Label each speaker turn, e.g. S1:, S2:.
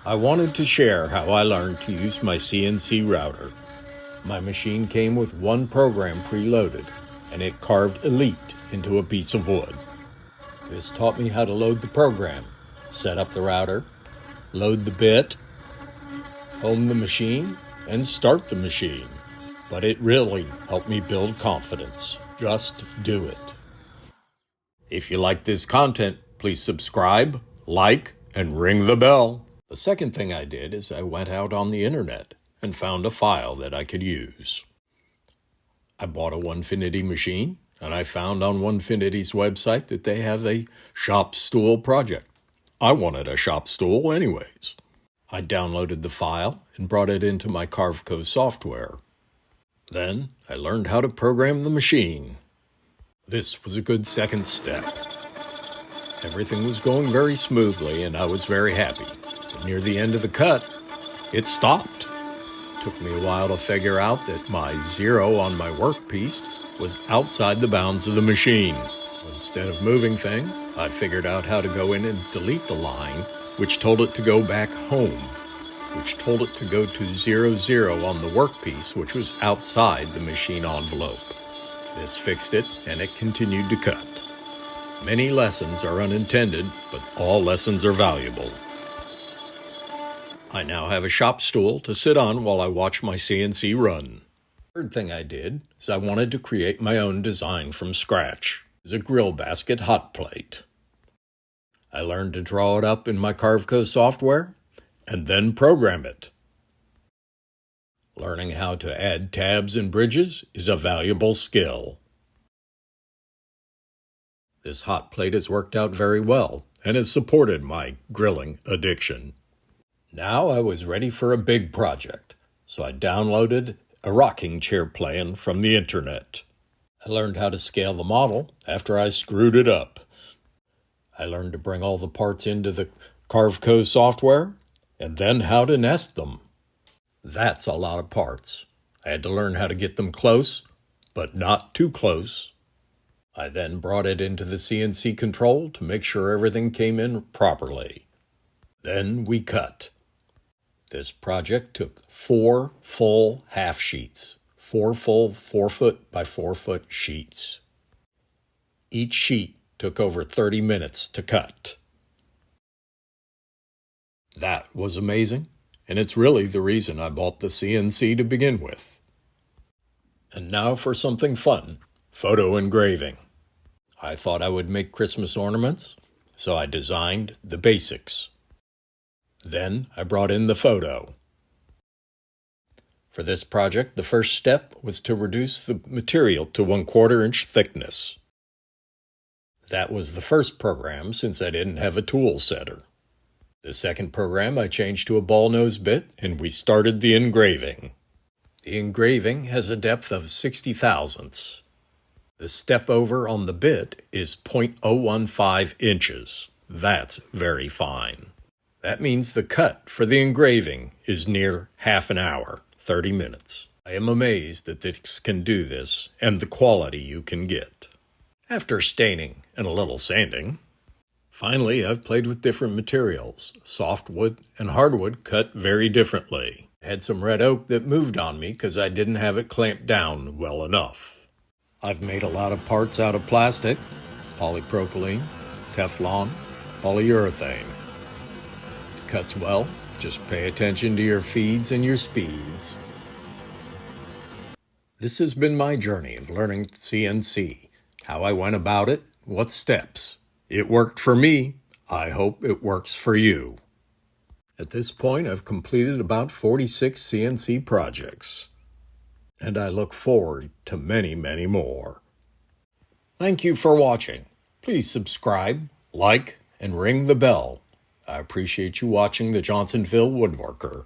S1: I wanted to share how I learned to use my CNC router. My machine came with one program preloaded, and it carved Elite into a piece of wood. This taught me how to load the program, set up the router, load the bit, home the machine, and start the machine. But it really helped me build confidence. Just do it. If you like this content, please subscribe, like, and ring the bell. The second thing I did is I went out on the internet and found a file that I could use. I bought a Onefinity machine, and I found on Onefinity's website that they have a shop stool project. I wanted a shop stool anyways. I downloaded the file and brought it into my Carveco software. Then I learned how to program the machine. This was a good second step. Everything was going very smoothly and I was very happy. But near the end of the cut, it stopped. It took me a while to figure out that my 0 on my workpiece was outside the bounds of the machine. Instead of moving things, I figured out how to go in and delete the line, which told it to go back home, which told it to go to 00 on the workpiece, which was outside the machine envelope. This fixed it, and it continued to cut. Many lessons are unintended, but all lessons are valuable. I now have a shop stool to sit on while I watch my CNC run. The third thing I did is I wanted to create my own design from scratch. It's a grill basket hot plate. I learned to draw it up in my Carveco software and then program it. Learning how to add tabs and bridges is a valuable skill. This hot plate has worked out very well and has supported my grilling addiction. Now I was ready for a big project, so I downloaded a rocking chair plan from the internet. I learned how to scale the model after I screwed it up. I learned to bring all the parts into the Carveco software and then how to nest them. That's a lot of parts. I had to learn how to get them close, but not too close. I then brought it into the CNC control to make sure everything came in properly. Then we cut. This project took 4 full half sheets, 4 full 4-foot by 4-foot sheets. Each sheet took over 30 minutes to cut. That was amazing. And it's really the reason I bought the CNC to begin with. And now for something fun, photo engraving. I thought I would make Christmas ornaments, so I designed the basics. Then I brought in the photo. For this project, the first step was to reduce the material to 1/4 inch thickness. That was the first program since I didn't have a tool setter. The second program I changed to a ball nose bit and we started the engraving. The engraving has a depth of 60 thousandths. The step over on the bit is 0.015 inches. That's very fine. That means the cut for the engraving is near half an hour, 30 minutes. I am amazed that this can do this and the quality you can get. After staining and a little sanding, finally, I've played with different materials. Softwood and hardwood cut very differently. I had some red oak that moved on me because I didn't have it clamped down well enough. I've made a lot of parts out of plastic, polypropylene, Teflon, polyurethane. It cuts well, just pay attention to your feeds and your speeds. This has been my journey of learning CNC, how I went about it, what steps. It worked for me. I hope it works for you. At this point, I've completed about 46 CNC projects, and I look forward to many, many more. Thank you for watching. Please subscribe, like, and ring the bell. I appreciate you watching the Johnsonville Woodworker.